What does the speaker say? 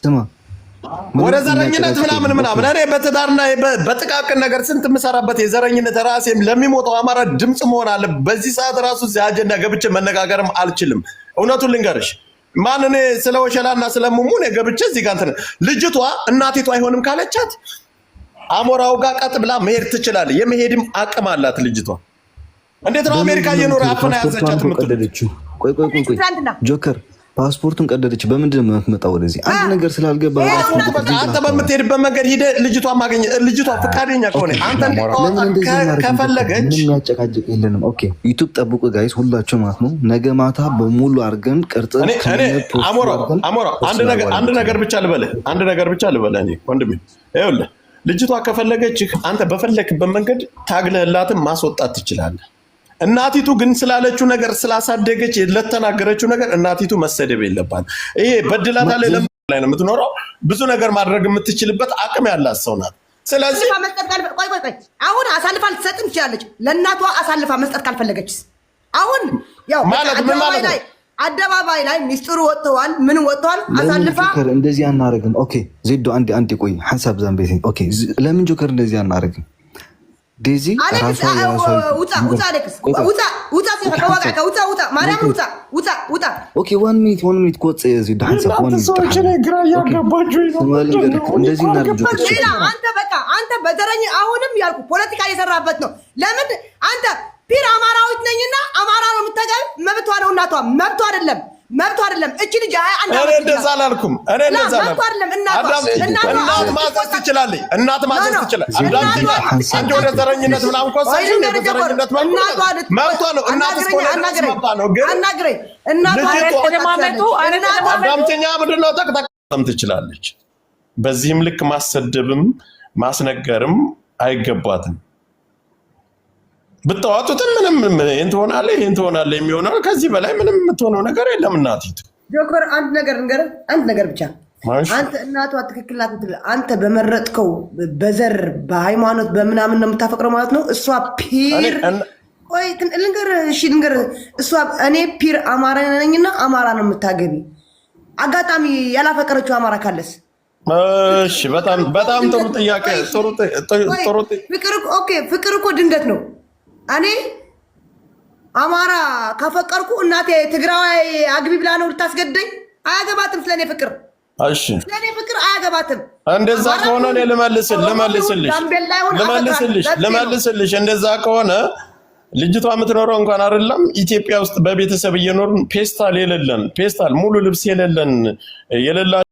ስማ ወደ ዘረኝነት ምናምን እኔ በትዳርና በጥቃቅን ነገር ስንት ምሰራበት የዘረኝነት ራሴም ለሚሞተው አማራ ድምጽ መሆን አለ። በዚህ ሰዓት ራሱ እዚህ አጀንዳ ገብቼ መነጋገርም አልችልም። እውነቱን ልንገርሽ ማን እኔ ስለ ወሸላና ስለሙሙ ነው ገብቼ እዚህ ጋር እንትን ልጅቷ እናቲቷ አይሆንም ካለቻት አሞራው ጋር ቀጥ ብላ መሄድ ትችላለች። የመሄድም አቅም አላት ልጅቷ። እንዴት ነው አሜሪካ እየኖረ አፈና ያዘቻት የምትቀደደችው? ቆይ ጆከር ፓስፖርቱን ቀደደች። በምንድን ነው የምትመጣው ወደዚህ? አንድ ነገር ስላልገባ አንተ በምትሄድበት መንገድ ሂደ ልጅቷ ማግኘት ልጅቷ ፈቃደኛ ከሆነ አንተ ከፈለገች ምንም ያጨቃጭቅ የለንም። ኦኬ ዩቲዩብ ጠብቁ ጋይስ ሁላችሁ ማለት ነው። ነገ ማታ በሙሉ አርገን ቀርጸን አሞራ አንድ ነገር ብቻ ልበልህ እኔ ወንድሜ ይኸውልህ ልጅቷ ከፈለገች አንተ በፈለክበት መንገድ ታግለህላትም ማስወጣት ትችላለህ። እናቲቱ ግን ስላለችው ነገር ስላሳደገች ለተናገረችው ነገር እናቲቱ መሰደብ የለባት። ይሄ በድላታ ላይ ነው የምትኖረው። ብዙ ነገር ማድረግ የምትችልበት አቅም ያላት ሰው ናት። ስለዚህ ቆይ አሁን አሳልፋ ልትሰጥም ትችላለች። ለእናቷ አሳልፋ መስጠት ካልፈለገችስ አሁን ያው ማለት ምን ማለት ነው? አደባባይ ላይ ሚስጥሩ ወጥቷል። ምን ወጥቷል? አሳልፋ እንደዚህ አናረግም። ኦኬ ዜዶ አንዴ ቆይ ሐሳብ ዛምቤት ኦኬ ለምን ጆከር እንደዚህ አናረግም? ዴዚ አሌክስ ውጣ ኦኬ 1 ሚኒት ቆጽ ዜዶ ሐሳብ 1 ሚኒት ሰዎች ላይ ግራ ያጋባችሁ እንደዚህ እናርጁ። አንተ በዘረኝ አሁንም ያልኩ ፖለቲካ እየሰራበት ነው። ለምን አንተ ፒር አማራዊት ነኝና አማራ ነው የምታገል መብቷ ነው። እናቷ መብቷ አይደለም። እቺ ልጅ አንተ እንደዛ አላልኩም። እናት ማዘዝ ትችላለች። አንተ ወደ ዘረኝነት ምናምን ኮሳሽ ዘረኝነት መብቷ ነው። እናት እስከሆነ ነው። ግን አዳምተኛ ምንድን ነው ጠቅጠቅም ትችላለች። በዚህም ልክ ማሰደብም ማስነገርም አይገባትም። ብታዋጡትም ምንም ይሄን ትሆናለህ የሚሆነው ከዚህ በላይ ምንም የምትሆነው ነገር የለም። እናቲቱ ጆከር አንድ ነገር ብቻ አንተ እናቷ ትክክል ናት። አንተ በመረጥከው በዘር በሃይማኖት በምናምን ነው የምታፈቅረው ማለት ነው። እሷ ፒር ቆይ ልንገር እሷ እኔ ፒር አማራ ነኝና አማራ ነው የምታገቢ። አጋጣሚ ያላፈቀረችው አማራ ካለስ? እሺ በጣም ጥሩ ጥያቄ። ጥሩ ፍቅር እኮ ድንገት ነው። እኔ አማራ ካፈቀርኩ እናቴ ትግራዋይ አግቢ ብላ ነው ልታስገደኝ? አያገባትም። ስለኔ ፍቅር አያገባትም። እንደዛ ከሆነ እኔ ልመልስልሽ እንደዛ ከሆነ ልጅቷ የምትኖረው እንኳን አይደለም ኢትዮጵያ ውስጥ በቤተሰብ እየኖርን ፔስታል ሙሉ ልብስ የሌለን